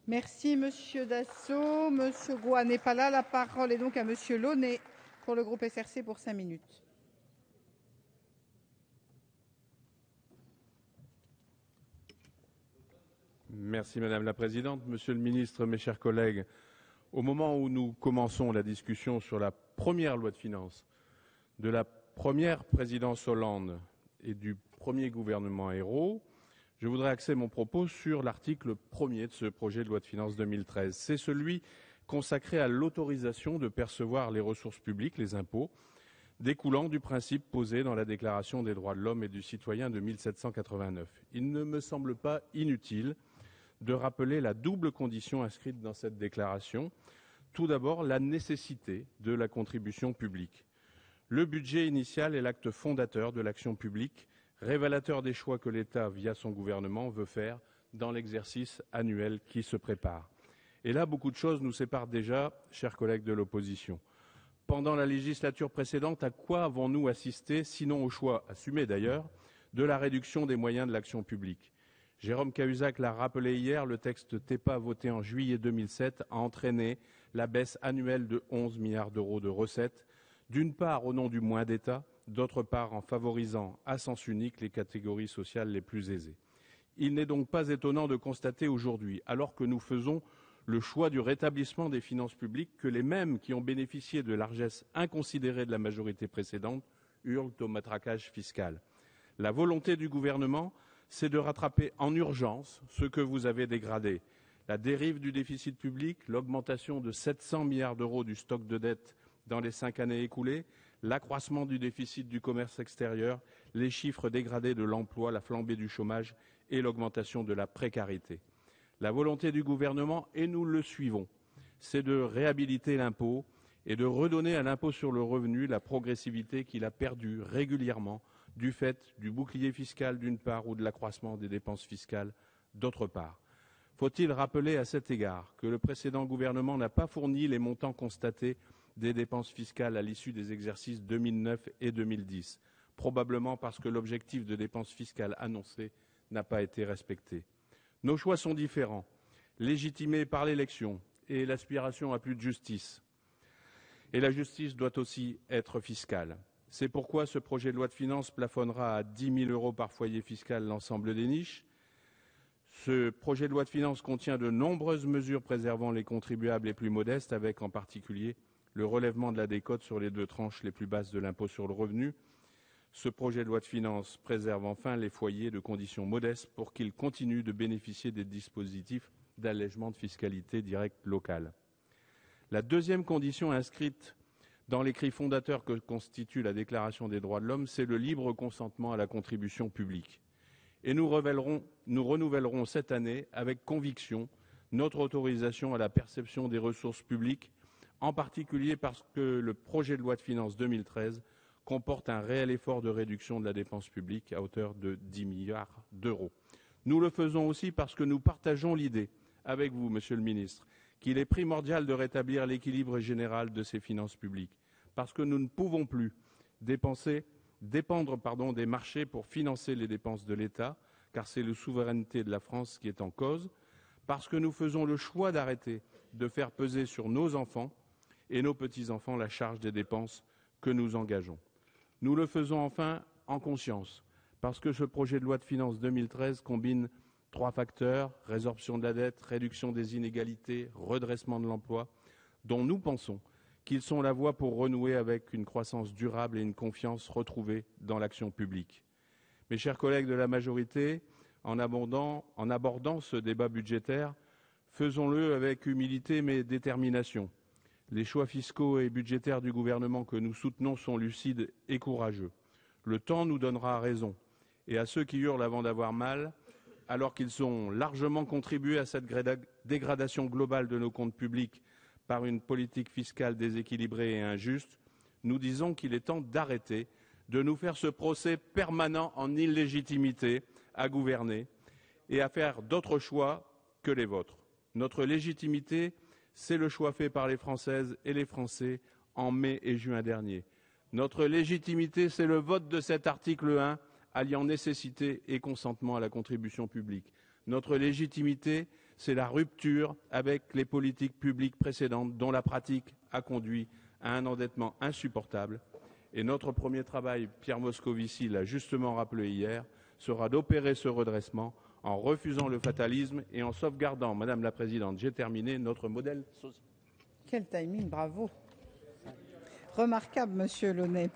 Merci Monsieur Dassault. Monsieur Goua n'est pas là. La parole est donc à Monsieur Launay pour le groupe SRC pour 5 minutes. Merci Madame la Présidente. Monsieur le Ministre, mes chers collègues, au moment où nous commençons la discussion sur la première loi de finances de la première présidence Hollande et du premier gouvernement Ayrault, je voudrais axer mon propos sur l'article 1er de ce projet de loi de finances 2013. C'est celui consacré à l'autorisation de percevoir les ressources publiques, les impôts, découlant du principe posé dans la Déclaration des droits de l'homme et du citoyen de 1789. Il ne me semble pas inutile de rappeler la double condition inscrite dans cette déclaration. Tout d'abord, la nécessité de la contribution publique. Le budget initial est l'acte fondateur de l'action publique, révélateur des choix que l'État, via son gouvernement, veut faire dans l'exercice annuel qui se prépare. Et là, beaucoup de choses nous séparent déjà, chers collègues de l'opposition. Pendant la législature précédente, à quoi avons-nous assisté, sinon au choix, assumé d'ailleurs, de la réduction des moyens de l'action publique? Jérôme Cahuzac l'a rappelé hier, le texte TEPA voté en juillet 2007 a entraîné la baisse annuelle de 11 milliards d'euros de recettes, d'une part au nom du moins d'État, d'autre part en favorisant à sens unique les catégories sociales les plus aisées. Il n'est donc pas étonnant de constater aujourd'hui, alors que nous faisons le choix du rétablissement des finances publiques, que les mêmes qui ont bénéficié de largesses inconsidérées de la majorité précédente hurlent au matraquage fiscal. La volonté du gouvernement, c'est de rattraper en urgence ce que vous avez dégradé. La dérive du déficit public, l'augmentation de 700 milliards d'euros du stock de dette dans les 5 années écoulées, l'accroissement du déficit du commerce extérieur, les chiffres dégradés de l'emploi, la flambée du chômage et l'augmentation de la précarité. La volonté du gouvernement, et nous le suivons, c'est de réhabiliter l'impôt et de redonner à l'impôt sur le revenu la progressivité qu'il a perdue régulièrement du fait du bouclier fiscal d'une part ou de l'accroissement des dépenses fiscales d'autre part. Faut-il rappeler à cet égard que le précédent gouvernement n'a pas fourni les montants constatés des dépenses fiscales à l'issue des exercices 2009 et 2010, probablement parce que l'objectif de dépenses fiscales annoncé n'a pas été respecté. Nos choix sont différents, légitimés par l'élection et l'aspiration à plus de justice. Et la justice doit aussi être fiscale. C'est pourquoi ce projet de loi de finances plafonnera à 10 000 € par foyer fiscal l'ensemble des niches. Ce projet de loi de finances contient de nombreuses mesures préservant les contribuables les plus modestes, avec en particulier le relèvement de la décote sur les 2 tranches les plus basses de l'impôt sur le revenu. Ce projet de loi de finances préserve enfin les foyers de conditions modestes pour qu'ils continuent de bénéficier des dispositifs d'allègement de fiscalité directe locale. La deuxième condition inscrite dans l'écrit fondateur que constitue la Déclaration des droits de l'homme, c'est le libre consentement à la contribution publique. Et nous renouvellerons cette année avec conviction notre autorisation à la perception des ressources publiques, en particulier parce que le projet de loi de finances 2013 comporte un réel effort de réduction de la dépense publique à hauteur de 10 milliards d'euros. Nous le faisons aussi parce que nous partageons l'idée, avec vous, Monsieur le Ministre, qu'il est primordial de rétablir l'équilibre général de ces finances publiques, parce que nous ne pouvons plus dépendre des marchés pour financer les dépenses de l'État, car c'est la souveraineté de la France qui est en cause, parce que nous faisons le choix d'arrêter de faire peser sur nos enfants et nos petits-enfants la charge des dépenses que nous engageons. Nous le faisons enfin en conscience, parce que ce projet de loi de finances 2013 combine 3 facteurs, résorption de la dette, réduction des inégalités, redressement de l'emploi, dont nous pensons qu'ils sont la voie pour renouer avec une croissance durable et une confiance retrouvée dans l'action publique. Mes chers collègues de la majorité, en abordant ce débat budgétaire, faisons-le avec humilité mais détermination. Les choix fiscaux et budgétaires du gouvernement que nous soutenons sont lucides et courageux. Le temps nous donnera raison. Et à ceux qui hurlent avant d'avoir mal, alors qu'ils ont largement contribué à cette dégradation globale de nos comptes publics par une politique fiscale déséquilibrée et injuste, nous disons qu'il est temps d'arrêter de nous faire ce procès permanent en illégitimité à gouverner et à faire d'autres choix que les vôtres. Notre légitimité, c'est le choix fait par les Françaises et les Français en mai et juin dernier. Notre légitimité, c'est le vote de cet article 1 alliant nécessité et consentement à la contribution publique. Notre légitimité, c'est la rupture avec les politiques publiques précédentes dont la pratique a conduit à un endettement insupportable. Et notre premier travail, Pierre Moscovici l'a justement rappelé hier, sera d'opérer ce redressement en refusant le fatalisme et en sauvegardant, Madame la Présidente, j'ai terminé, notre modèle social. Quel timing, bravo. Remarquable, Monsieur Launay.